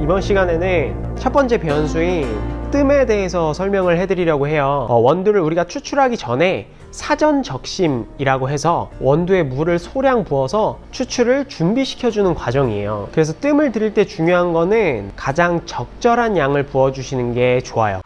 이번 시간에는 첫 번째 변수인 뜸에 대해서 설명을 해드리려고 해요. 원두를 우리가 추출하기 전에 사전 적심이라고 해서 원두에 물을 소량 부어서 추출을 준비시켜주는 과정이에요. 그래서 뜸을 들일 때 중요한 거는 가장 적절한 양을 부어주시는 게 좋아요.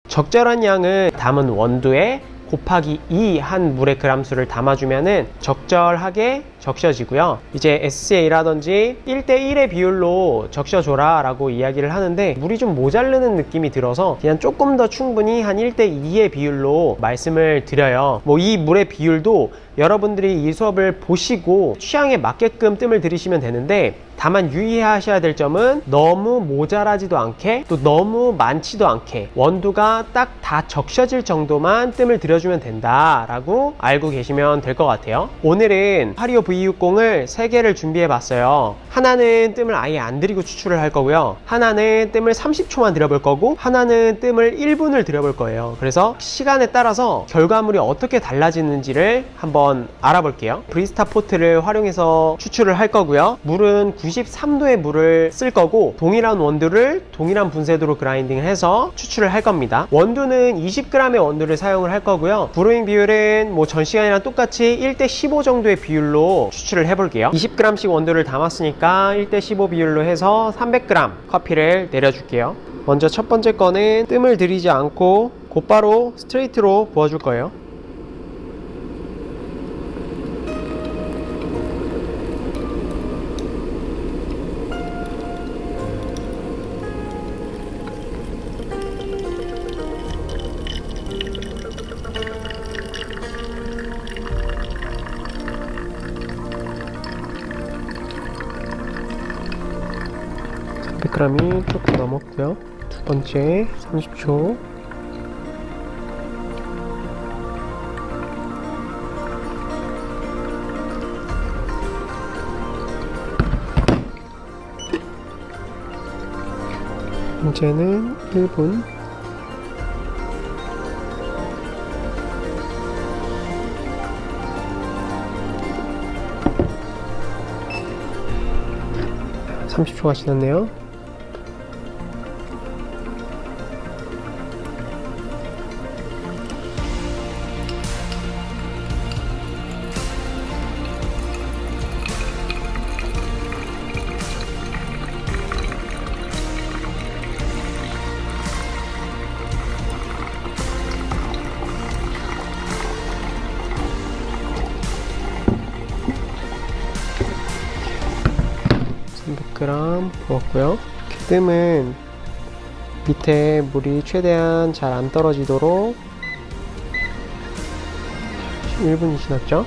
적절한 양은 담은 원두에 곱하기 2 한 물의 그람수를 담아주면은 적절하게 적셔지고요. 이제 SCA라든지 1대1의 비율로 적셔줘라 라고 이야기를 하는데 물이 좀 모자르는 느낌이 들어서 그냥 조금 더 충분히 한 1대2의 비율로 말씀을 드려요. 이 물의 비율도 여러분들이 이 수업을 보시고 취향에 맞게끔 뜸을 들이시면 되는데, 다만 유의하셔야 될 점은 너무 모자라지도 않게 또 너무 많지도 않게 원두가 딱 다 적셔질 정도만 뜸을 들여주면 된다 라고 알고 계시면 될 것 같아요. 오늘은 825V60을 3개를 준비해 봤어요. 하나는 뜸을 아예 안 들이고 추출을 할 거고요, 하나는 뜸을 30초만 들여볼 거고, 하나는 뜸을 1분을 들여볼 거예요. 그래서 시간에 따라서 결과물이 어떻게 달라지는지를 한번 알아볼게요. 브리스타 포트를 활용해서 추출을 할 거고요. 물은 93도의 물을 쓸 거고, 동일한 원두를 동일한 분쇄도로 그라인딩을 해서 추출을 할 겁니다. 원두는 20g의 원두를 사용을 할 거고요. 브루잉 비율은 전 시간이랑 똑같이 1대15 정도의 비율로 추출을 해볼게요. 20g씩 원두를 담았으니까 1대15 비율로 해서 300g 커피를 내려줄게요. 먼저 첫 번째 거는 뜸을 들이지 않고 곧바로 스트레이트로 부어줄 거예요. g 이 조금 넘었고요. 두 번째 30초. 이제는 1분. (30초가) 지났네요. g 부었고요. 뜸은 밑에 물이 최대한 잘 안 떨어지도록 1분이 지났죠?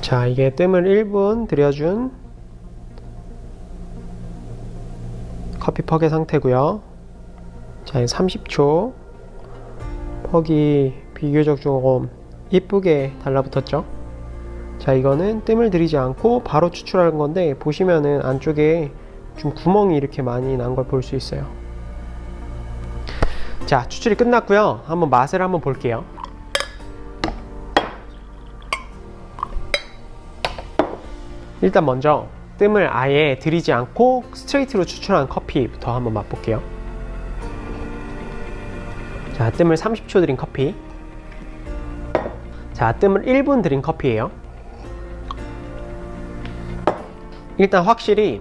자, 이게 뜸을 1분 들여준 커피 퍽의 상태고요. 자, 30초. 퍽이 비교적 조금 이쁘게 달라붙었죠. 자, 이거는 뜸을 들이지 않고 바로 추출하는 건데, 보시면은 안쪽에 좀 구멍이 이렇게 많이 난 걸 볼 수 있어요. 자, 추출이 끝났고요. 한번 맛을 한번 볼게요. 일단 먼저 뜸을 아예 들이지 않고 스트레이트로 추출한 커피부터 한번 맛볼게요. 자, 뜸을 30초 들인 커피. 자, 뜸을 1분 들인 커피예요. 일단 확실히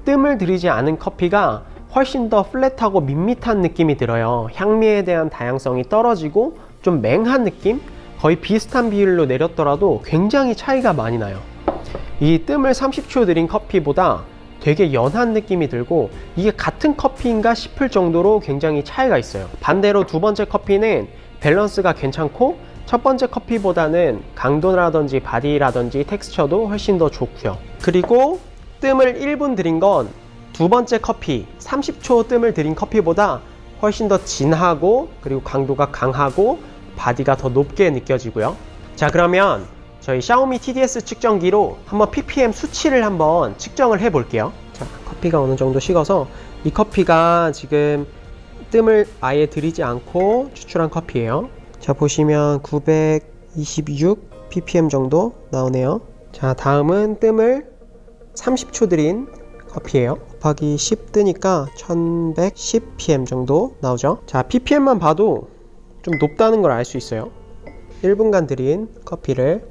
뜸을 들이지 않은 커피가 훨씬 더 플랫하고 밋밋한 느낌이 들어요. 향미에 대한 다양성이 떨어지고 좀 맹한 느낌? 거의 비슷한 비율로 내렸더라도 굉장히 차이가 많이 나요. 이 뜸을 30초 들인 커피보다 되게 연한 느낌이 들고, 이게 같은 커피인가 싶을 정도로 굉장히 차이가 있어요. 반대로 두 번째 커피는 밸런스가 괜찮고 첫 번째 커피보다는 강도라든지 바디라든지 텍스처도 훨씬 더 좋고요. 그리고 뜸을 1분 들인 건 두 번째 커피, 30초 뜸을 들인 커피보다 훨씬 더 진하고 그리고 강도가 강하고 바디가 더 높게 느껴지고요. 자, 그러면 저희 샤오미 TDS 측정기로 한번 ppm 수치를 한번 측정을 해 볼게요. 자, 커피가 어느 정도 식어서 이 커피가 지금 뜸을 아예 들이지 않고 추출한 커피예요. 자, 보시면 926 ppm 정도 나오네요. 자, 다음은 뜸을 30초 들인 커피예요. 곱하기 10 뜨니까 1110 pm 정도 나오죠. 자, ppm만 봐도 좀 높다는 걸 알 수 있어요. 1분간 들인 커피를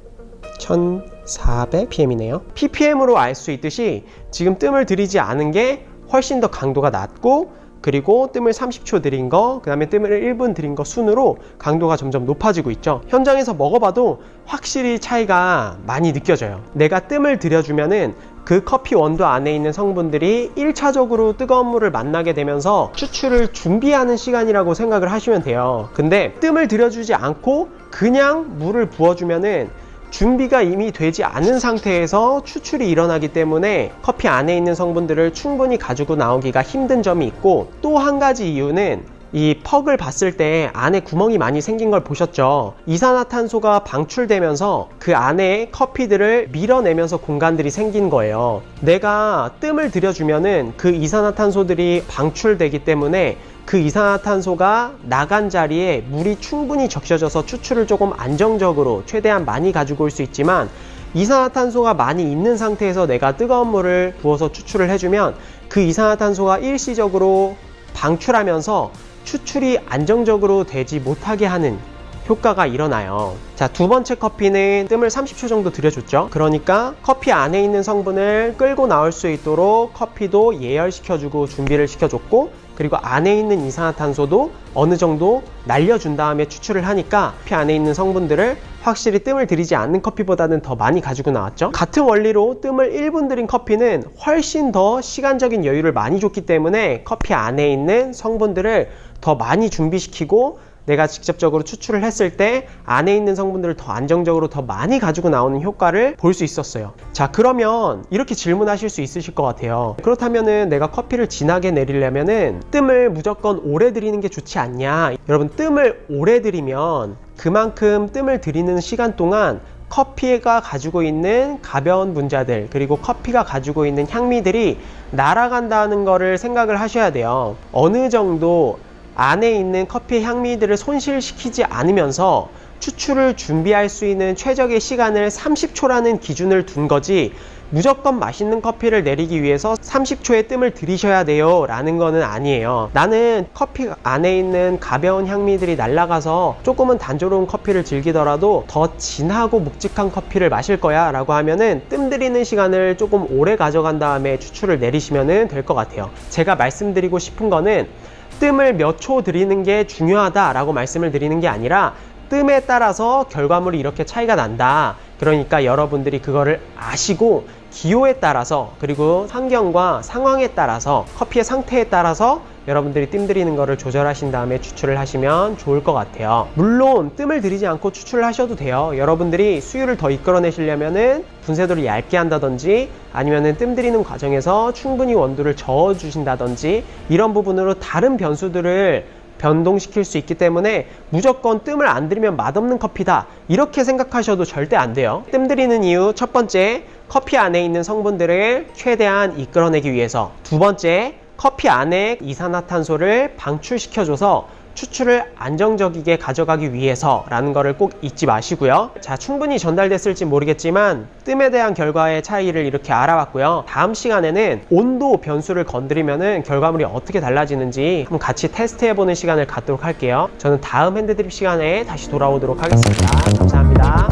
1400 pm이네요. ppm으로 알 수 있듯이 지금 뜸을 들이지 않은 게 훨씬 더 강도가 낮고, 그리고 뜸을 30초 들인 거, 그 다음에 뜸을 1분 들인 거 순으로 강도가 점점 높아지고 있죠. 현장에서 먹어봐도 확실히 차이가 많이 느껴져요. 내가 뜸을 들여주면은 그 커피 원두 안에 있는 성분들이 1차적으로 뜨거운 물을 만나게 되면서 추출을 준비하는 시간이라고 생각을 하시면 돼요. 근데 뜸을 들여주지 않고 그냥 물을 부어주면은 준비가 이미 되지 않은 상태에서 추출이 일어나기 때문에 커피 안에 있는 성분들을 충분히 가지고 나오기가 힘든 점이 있고, 또 한 가지 이유는 이 퍽을 봤을 때 안에 구멍이 많이 생긴 걸 보셨죠? 이산화탄소가 방출되면서 그 안에 커피들을 밀어내면서 공간들이 생긴 거예요. 내가 뜸을 들여주면은 그 이산화탄소들이 방출되기 때문에 그 이산화탄소가 나간 자리에 물이 충분히 적셔져서 추출을 조금 안정적으로 최대한 많이 가지고 올 수 있지만, 이산화탄소가 많이 있는 상태에서 내가 뜨거운 물을 부어서 추출을 해주면 그 이산화탄소가 일시적으로 방출하면서 추출이 안정적으로 되지 못하게 하는 효과가 일어나요. 자, 두 번째 커피는 뜸을 30초 정도 들여줬죠. 그러니까 커피 안에 있는 성분을 끌고 나올 수 있도록 커피도 예열시켜주고 준비를 시켜줬고, 그리고 안에 있는 이산화탄소도 어느 정도 날려준 다음에 추출을 하니까 커피 안에 있는 성분들을 확실히 뜸을 들이지 않는 커피보다는 더 많이 가지고 나왔죠. 같은 원리로 뜸을 1분 들인 커피는 훨씬 더 시간적인 여유를 많이 줬기 때문에 커피 안에 있는 성분들을 더 많이 준비시키고, 내가 직접적으로 추출을 했을 때 안에 있는 성분들을 더 안정적으로 더 많이 가지고 나오는 효과를 볼 수 있었어요. 자, 그러면 이렇게 질문하실 수 있으실 것 같아요. 그렇다면은 내가 커피를 진하게 내리려면은 뜸을 무조건 오래 들이는 게 좋지 않냐? 여러분, 뜸을 오래 들이면 그만큼 뜸을 들이는 시간 동안 커피가 가지고 있는 가벼운 분자들, 그리고 커피가 가지고 있는 향미들이 날아간다는 거를 생각을 하셔야 돼요. 어느 정도 안에 있는 커피 향미들을 손실시키지 않으면서 추출을 준비할 수 있는 최적의 시간을 30초라는 기준을 둔 거지, 무조건 맛있는 커피를 내리기 위해서 30초의 뜸을 들이셔야 돼요 라는 거는 아니에요. 나는 커피 안에 있는 가벼운 향미들이 날아가서 조금은 단조로운 커피를 즐기더라도 더 진하고 묵직한 커피를 마실 거야 라고 하면은 뜸 들이는 시간을 조금 오래 가져간 다음에 추출을 내리시면 될 것 같아요. 제가 말씀드리고 싶은 거는 뜸을 몇 초 들이는 게 중요하다라고 말씀을 드리는 게 아니라, 뜸에 따라서 결과물이 이렇게 차이가 난다. 그러니까 여러분들이 그거를 아시고 기호에 따라서, 그리고 환경과 상황에 따라서, 커피의 상태에 따라서 여러분들이 뜸 들이는 거를 조절하신 다음에 추출을 하시면 좋을 것 같아요. 물론 뜸을 들이지 않고 추출을 하셔도 돼요. 여러분들이 수율을 더 이끌어내시려면은 분쇄도를 얇게 한다든지, 아니면은 뜸 들이는 과정에서 충분히 원두를 저어 주신다든지, 이런 부분으로 다른 변수들을 변동시킬 수 있기 때문에 무조건 뜸을 안 들이면 맛없는 커피다 이렇게 생각하셔도 절대 안 돼요. 뜸 들이는 이유, 첫 번째, 커피 안에 있는 성분들을 최대한 이끌어내기 위해서. 두 번째, 커피 안에 이산화탄소를 방출시켜줘서 추출을 안정적이게 가져가기 위해서 라는 거를 꼭 잊지 마시고요. 자, 충분히 전달됐을지 모르겠지만 뜸에 대한 결과의 차이를 이렇게 알아봤고요. 다음 시간에는 온도 변수를 건드리면은 결과물이 어떻게 달라지는지 한번 같이 테스트해보는 시간을 갖도록 할게요. 저는 다음 핸드드립 시간에 다시 돌아오도록 하겠습니다. 감사합니다.